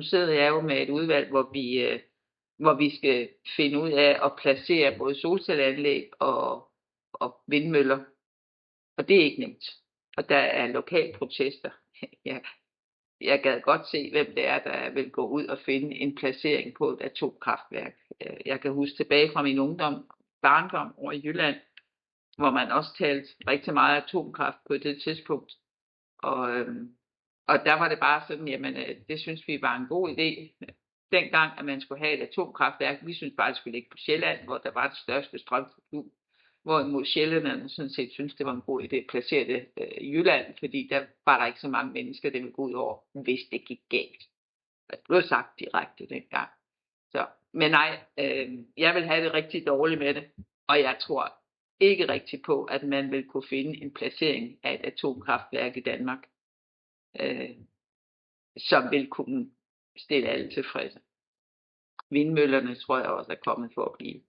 nu sidder jeg jo med et udvalg, hvor vi skal finde ud af at placere både solcelleanlæg og vindmøller. Og det er ikke nemt. Og der er lokale protester. Jeg gad godt se, hvem det er, der vil gå ud og finde en placering på et atomkraftværk. Jeg kan huske tilbage fra min barndom over i Jylland, hvor man også talte rigtig meget atomkraft på det tidspunkt. Og der var det bare sådan, jamen det synes vi var en god idé. Dengang, at man skulle have et atomkraftværk, vi synes bare, det skulle ligge på Sjælland, hvor der var det største strømforbrug. Hvorimod sjællænderne sådan set synes, det var en god idé at placere det i Jylland, fordi der var der ikke så mange mennesker, det ville gå ud over, hvis det gik galt. Det blev sagt direkte dengang. Men nej, jeg vil have det rigtig dårligt med det, og jeg tror ikke rigtig på, at man vil kunne finde en placering af et atomkraftværk i Danmark, som vil kunne stille alle tilfredse. Vindmøllerne tror jeg også er kommet for at blive.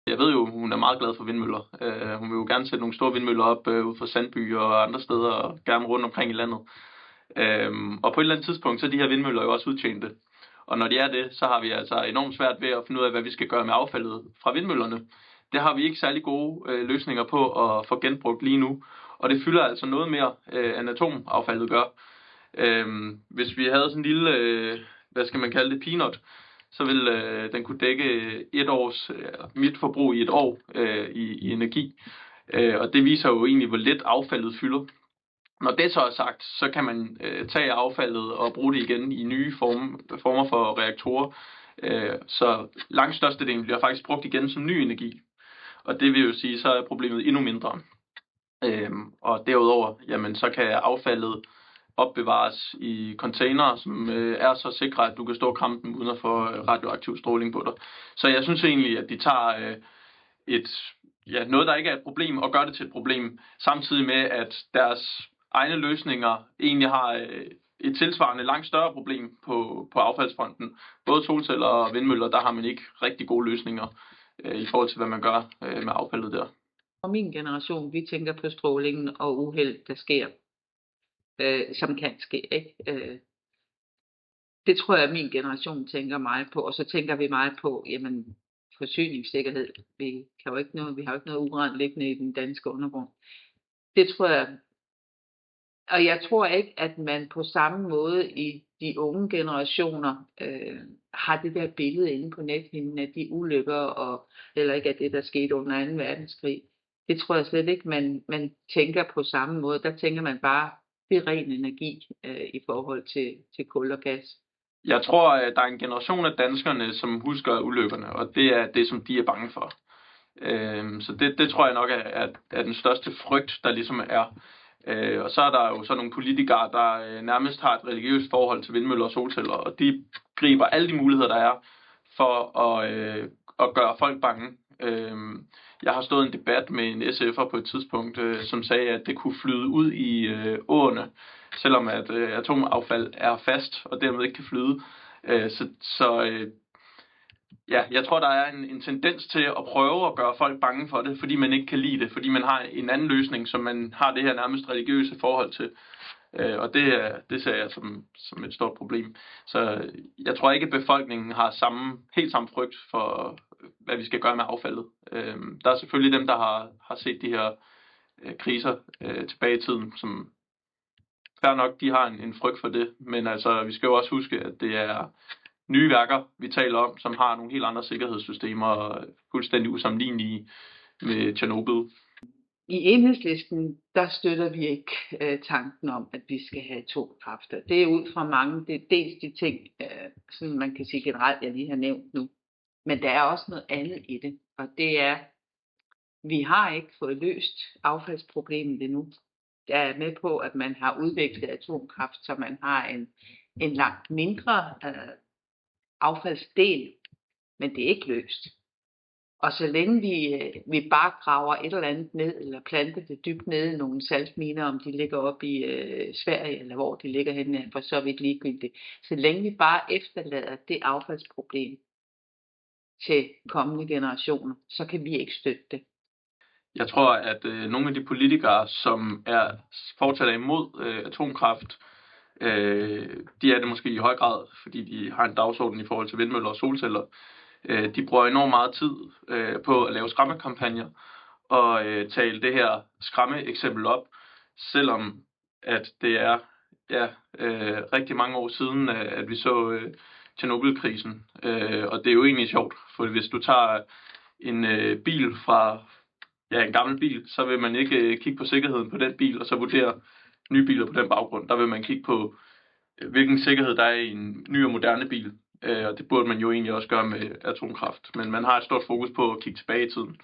Jeg ved jo, hun er meget glad for vindmøller. Hun vil jo gerne sætte nogle store vindmøller op ud fra Sandby og andre steder, og gerne rundt omkring i landet. Og på et eller andet tidspunkt, så er de her vindmøller jo også udtjente. Og når de er det, så har vi altså enormt svært ved at finde ud af, hvad vi skal gøre med affaldet fra vindmøllerne. Det har vi ikke særlig gode løsninger på at få genbrugt lige nu. Og det fylder altså noget mere, end atomaffaldet gør. Hvis vi havde sådan en lille, hvad skal man kalde det, peanut, så vil den kunne dække et års mit forbrug i et år i energi. Og det viser jo egentlig, hvor lidt affaldet fylder. Når det så er sagt, så kan man tage affaldet og bruge det igen i nye former for reaktorer. Så langt størstedelen bliver faktisk brugt igen som ny energi. Og det vil jo sige, så er problemet endnu mindre. Og derudover, jamen, så kan affaldet opbevares i containere, som er så sikre, at du kan stå og kramme dem uden at få radioaktiv stråling på dig. Så jeg synes egentlig, at de tager noget, der ikke er et problem, og gør det til et problem, samtidig med, at deres egne løsninger egentlig har et tilsvarende langt større problem på affaldsfronten. Både solceller og vindmøller, der har man ikke rigtig gode løsninger i forhold til, hvad man gør med affaldet der. Og min generation, vi tænker på strålingen og uheld, der sker. Som kan ske, ikke? Det tror jeg, at min generation tænker meget på, og så tænker vi meget på, jamen, forsyningssikkerhed. Vi har jo ikke noget uran liggende i den danske undergrund. Det tror jeg, og jeg tror ikke, at man på samme måde i de unge generationer har det der billede inde på nethinden af de ulykker, og heller ikke af det, der skete under 2. verdenskrig. Det tror jeg slet ikke, man tænker på samme måde. Der tænker man bare, det er ren energi i forhold til kul og gas. Jeg tror, at der er en generation af danskerne, som husker ulykkerne, og det er det, som de er bange for. Så det tror jeg nok er den største frygt, der ligesom er. Og så er der jo så nogle politikere, der nærmest har et religiøst forhold til vindmøller og solceller, og de griber alle de muligheder, der er for at gøre folk bange. Jeg har stået i en debat med en SF'er på et tidspunkt, som sagde, at det kunne flyde ud i åerne, selvom at atomaffald er fast og dermed ikke kan flyde. Jeg tror, der er en tendens til at prøve at gøre folk bange for det, fordi man ikke kan lide det, fordi man har en anden løsning, som man har det her nærmest religiøse forhold til. Og det ser jeg som et stort problem. Så jeg tror ikke, at befolkningen har helt samme frygt for, hvad vi skal gøre med affaldet. Der er selvfølgelig dem, der har set de her kriser tilbage i tiden, som fair nok, de har en frygt for det. Men altså, vi skal jo også huske, at det er nye værker, vi taler om, som har nogle helt andre sikkerhedssystemer og fuldstændig usammenlignelige med Tjernobyl. I Enhedslisten, der støtter vi ikke tanken om, at vi skal have atomkraft. Det er ud fra mange, det er dels de ting, som man kan sige generelt, jeg lige har nævnt nu. Men der er også noget andet i det, og det er, vi har ikke fået løst affaldsproblemet endnu. Jeg er med på, at man har udviklet atomkraft, så man har en langt mindre affaldsdel, men det er ikke løst. Og så længe vi bare graver et eller andet ned, eller planter det dybt nede i nogle saltminer, om de ligger oppe i Sverige, eller hvor de ligger henne, for så vidt ligegyldigt. Så længe vi bare efterlader det affaldsproblem til kommende generationer, så kan vi ikke støtte det. Jeg tror, at nogle af de politikere, som er fortaler imod atomkraft, De er det måske i høj grad, fordi de har en dagsorden i forhold til vindmøller og solceller. De bruger enormt meget tid på at lave skræmmekampagner og tale det her skræmme-eksempel op, selvom at det er rigtig mange år siden, at vi så Tjernobylkrisen. Og det er jo egentlig sjovt, for hvis du tager en bil fra en gammel bil, så vil man ikke kigge på sikkerheden på den bil, og så vurdere nye biler på den baggrund. Der vil man kigge på, hvilken sikkerhed der er i en ny og moderne bil. Og det burde man jo egentlig også gøre med atomkraft. Men man har et stort fokus på at kigge tilbage i tiden.